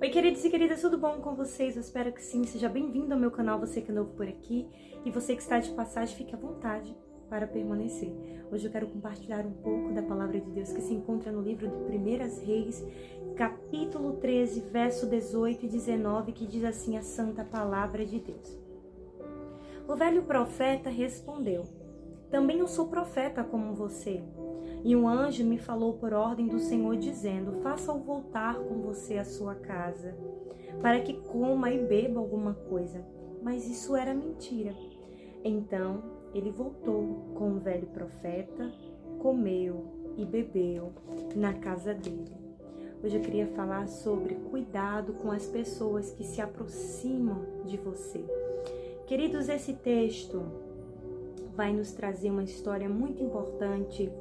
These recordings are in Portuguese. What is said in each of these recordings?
Oi, queridos e queridas, tudo bom com vocês? Eu espero que sim. Seja bem-vindo ao meu canal, você que é novo por aqui. E você que está de passagem, fique à vontade para permanecer. Hoje eu quero compartilhar um pouco da palavra de Deus que se encontra no livro de 1 Reis, capítulo 13, verso 18 e 19, que diz assim a santa palavra de Deus. O velho profeta respondeu: também eu sou profeta como você. E um anjo me falou por ordem do Senhor, dizendo: faça-o voltar com você à sua casa, para que coma e beba alguma coisa. Mas isso era mentira. Então ele voltou com o velho profeta, comeu e bebeu na casa dele. Hoje eu queria falar sobre cuidado com as pessoas que se aproximam de você. Queridos, esse texto vai nos trazer uma história muito importante.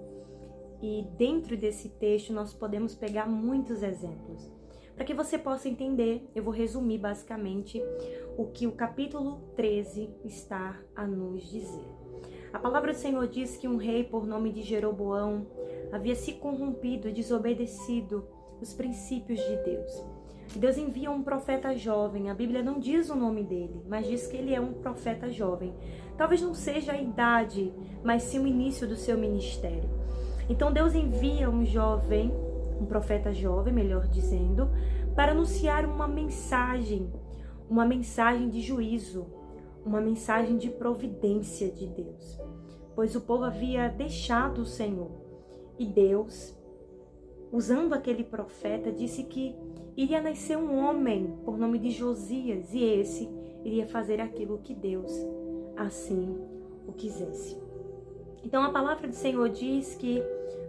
E dentro desse texto nós podemos pegar muitos exemplos. Para que você possa entender, eu vou resumir basicamente o que o capítulo 13 está a nos dizer. A palavra do Senhor diz que um rei por nome de Jeroboão havia se corrompido e desobedecido os princípios de Deus. Deus envia um profeta jovem, a Bíblia não diz o nome dele, mas diz que ele é um profeta jovem. Talvez não seja a idade, mas sim o início do seu ministério. Então Deus envia um profeta jovem, melhor dizendo, para anunciar uma mensagem de juízo, uma mensagem de providência de Deus. Pois o povo havia deixado o Senhor e Deus, usando aquele profeta, disse que iria nascer um homem por nome de Josias e esse iria fazer aquilo que Deus assim o quisesse. Então a palavra do Senhor diz que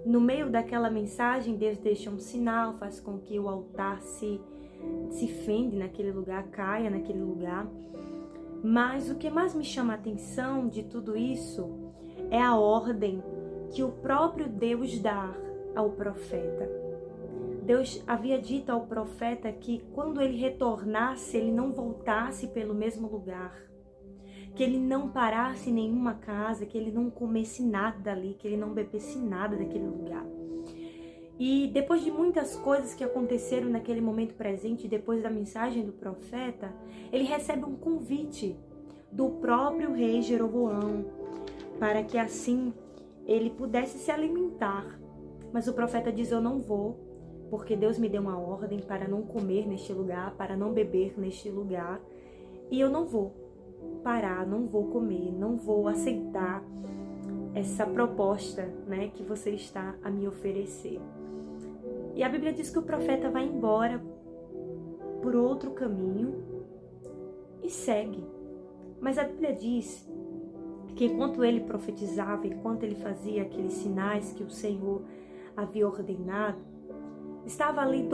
no meio daquela mensagem Deus deixa um sinal, faz com que o altar se fende naquele lugar, caia naquele lugar. Mas o que mais me chama a atenção de tudo isso é a ordem que o próprio Deus dá ao profeta. Deus havia dito ao profeta que quando ele retornasse, ele não voltasse pelo mesmo lugar, que ele não parasse em nenhuma casa, que ele não comesse nada dali, que ele não bebesse nada daquele lugar. E depois de muitas coisas que aconteceram naquele momento presente, depois da mensagem do profeta, ele recebe um convite do próprio rei Jeroboão, para que assim ele pudesse se alimentar. Mas o profeta diz: eu não vou, porque Deus me deu uma ordem para não comer neste lugar, para não beber neste lugar, e eu não vou parar, não vou comer, não vou aceitar essa proposta, que você está a me oferecer. E a Bíblia diz que o profeta vai embora por outro caminho e segue. Mas a Bíblia diz que enquanto ele profetizava, enquanto ele fazia aqueles sinais que o Senhor havia ordenado, estavam ali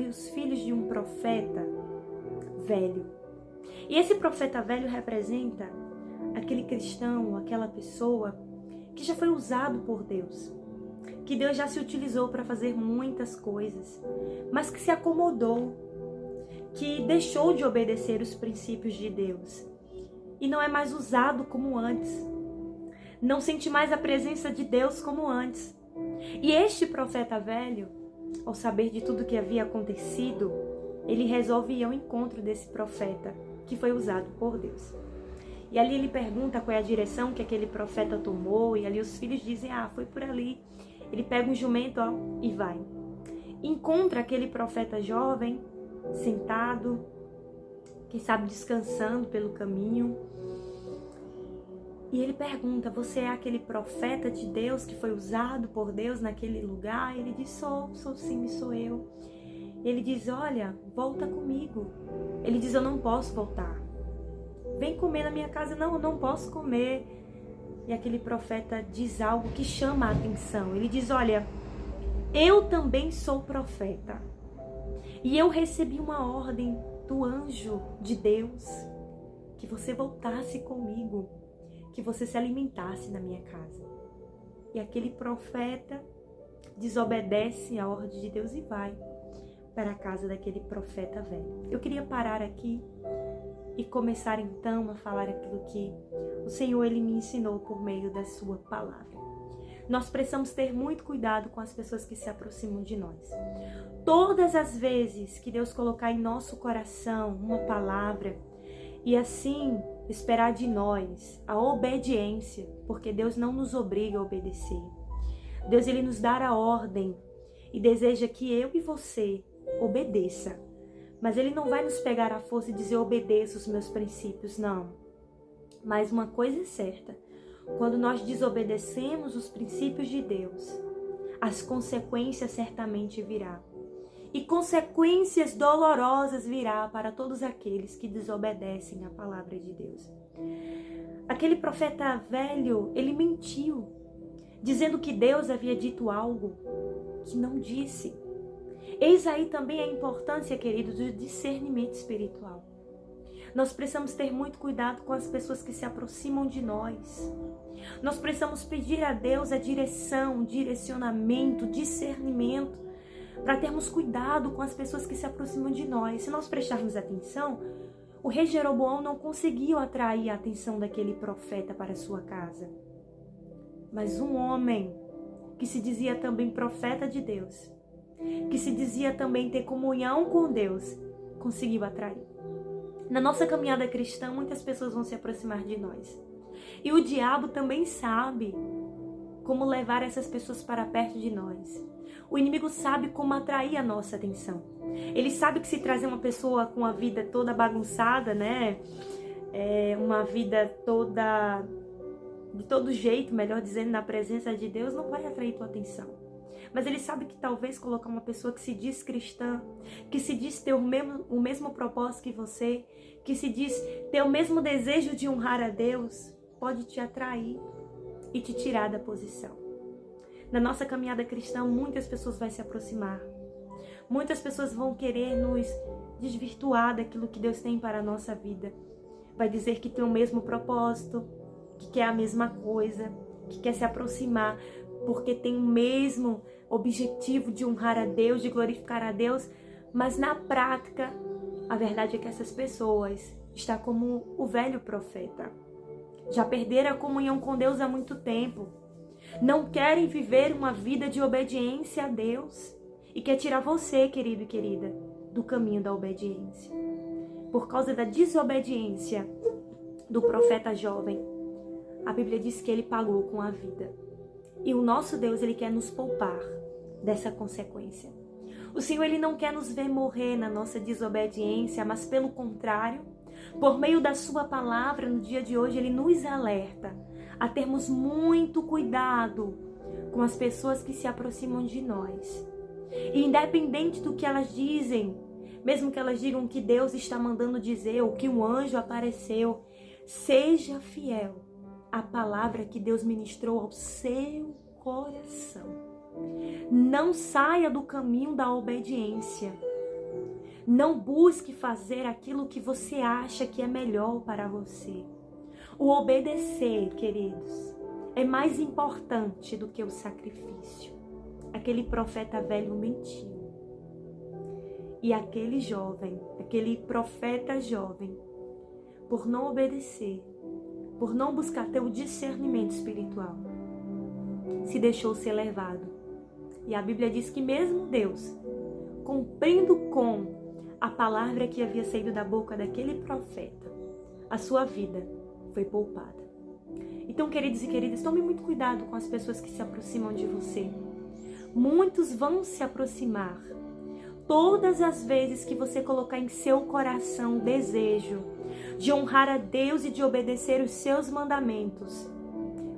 os filhos de um profeta velho. E esse profeta velho representa aquele cristão, aquela pessoa que já foi usado por Deus, que Deus já se utilizou para fazer muitas coisas, mas que se acomodou, que deixou de obedecer os princípios de Deus e não é mais usado como antes, não sente mais a presença de Deus como antes. E este profeta velho, ao saber de tudo que havia acontecido, ele resolve ir ao encontro desse profeta que foi usado por Deus. E ali ele pergunta qual é a direção que aquele profeta tomou, e ali os filhos dizem: foi por ali. Ele pega um jumento e vai. Encontra aquele profeta jovem, sentado, quem sabe descansando pelo caminho. E ele pergunta: você é aquele profeta de Deus que foi usado por Deus naquele lugar? Ele diz: sou sim, sou eu. Ele diz: olha, volta comigo. Ele diz: eu não posso voltar. Vem comer na minha casa. Não, eu não posso comer. E aquele profeta diz algo que chama a atenção. Ele diz: olha, eu também sou profeta. E eu recebi uma ordem do anjo de Deus que você voltasse comigo, que você se alimentasse na minha casa. E aquele profeta desobedece a ordem de Deus e vai para a casa daquele profeta velho. Eu queria parar aqui e começar então a falar aquilo que o Senhor ele me ensinou por meio da sua palavra. Nós precisamos ter muito cuidado com as pessoas que se aproximam de nós. Todas as vezes que Deus colocar em nosso coração uma palavra e assim esperar de nós a obediência, porque Deus não nos obriga a obedecer. Deus, ele nos dá a ordem e deseja que eu e você obedeça. Mas ele não vai nos pegar à força e dizer obedeça os meus princípios, não. Mas uma coisa é certa, quando nós desobedecemos os princípios de Deus, as consequências certamente virão. E consequências dolorosas virá para todos aqueles que desobedecem à palavra de Deus. Aquele profeta velho, ele mentiu, dizendo que Deus havia dito algo que não disse. Eis aí também a importância, queridos, do discernimento espiritual. Nós precisamos ter muito cuidado com as pessoas que se aproximam de nós. Nós precisamos pedir a Deus a direção, direcionamento, discernimento, para termos cuidado com as pessoas que se aproximam de nós. Se nós prestarmos atenção, o rei Jeroboão não conseguiu atrair a atenção daquele profeta para a sua casa. Mas um homem que se dizia também profeta de Deus, que se dizia também ter comunhão com Deus, conseguiu atrair. Na nossa caminhada cristã, muitas pessoas vão se aproximar de nós. E o diabo também sabe como levar essas pessoas para perto de nós. O inimigo sabe como atrair a nossa atenção. Ele sabe que se trazer uma pessoa com a vida toda bagunçada, né? Uma vida toda de todo jeito, melhor dizendo, na presença de Deus, não vai atrair tua atenção. Mas ele sabe que talvez colocar uma pessoa que se diz cristã, que se diz ter o mesmo propósito que você, que se diz ter o mesmo desejo de honrar a Deus, pode te atrair e te tirar da posição. Na nossa caminhada cristã, muitas pessoas vão se aproximar. Muitas pessoas vão querer nos desvirtuar daquilo que Deus tem para a nossa vida. Vai dizer que tem o mesmo propósito, que quer a mesma coisa, que quer se aproximar, porque tem o mesmo objetivo de honrar a Deus, de glorificar a Deus, mas na prática, a verdade é que essas pessoas estão como o velho profeta. Já perderam a comunhão com Deus há muito tempo. Não querem viver uma vida de obediência a Deus e quer tirar você, querido e querida, do caminho da obediência. Por causa da desobediência do profeta jovem, a Bíblia diz que ele pagou com a vida. E o nosso Deus, ele quer nos poupar dessa consequência. O Senhor, ele não quer nos ver morrer na nossa desobediência, mas pelo contrário, por meio da sua palavra, no dia de hoje, ele nos alerta a termos muito cuidado com as pessoas que se aproximam de nós. E independente do que elas dizem, mesmo que elas digam que Deus está mandando dizer ou que um anjo apareceu, seja fiel à palavra que Deus ministrou ao seu coração. Não saia do caminho da obediência. Não busque fazer aquilo que você acha que é melhor para você. O obedecer, queridos, é mais importante do que o sacrifício. Aquele profeta velho mentiu. E aquele jovem, aquele profeta jovem, por não obedecer, por não buscar ter o discernimento espiritual, se deixou ser levado. E a Bíblia diz que mesmo Deus, cumprindo com a palavra que havia saído da boca daquele profeta, a sua vida foi poupada. Então, queridos e queridas, tome muito cuidado com as pessoas que se aproximam de você. Muitos vão se aproximar. Todas as vezes que você colocar em seu coração o desejo de honrar a Deus e de obedecer os seus mandamentos,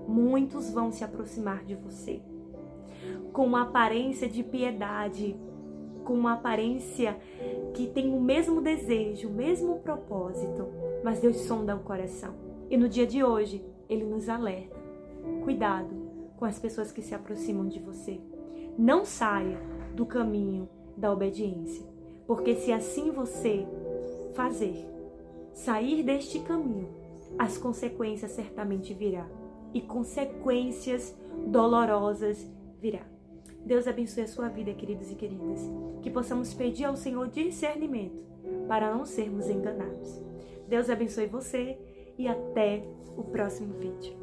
muitos vão se aproximar de você. Com uma aparência de piedade, com uma aparência que tem o mesmo desejo, o mesmo propósito, mas Deus sonda o coração. E no dia de hoje, Ele nos alerta. Cuidado com as pessoas que se aproximam de você. Não saia do caminho da obediência, porque se assim você sair deste caminho, as consequências certamente virão. E consequências dolorosas virão. Deus abençoe a sua vida, queridos e queridas. Que possamos pedir ao Senhor discernimento para não sermos enganados. Deus abençoe você e até o próximo vídeo.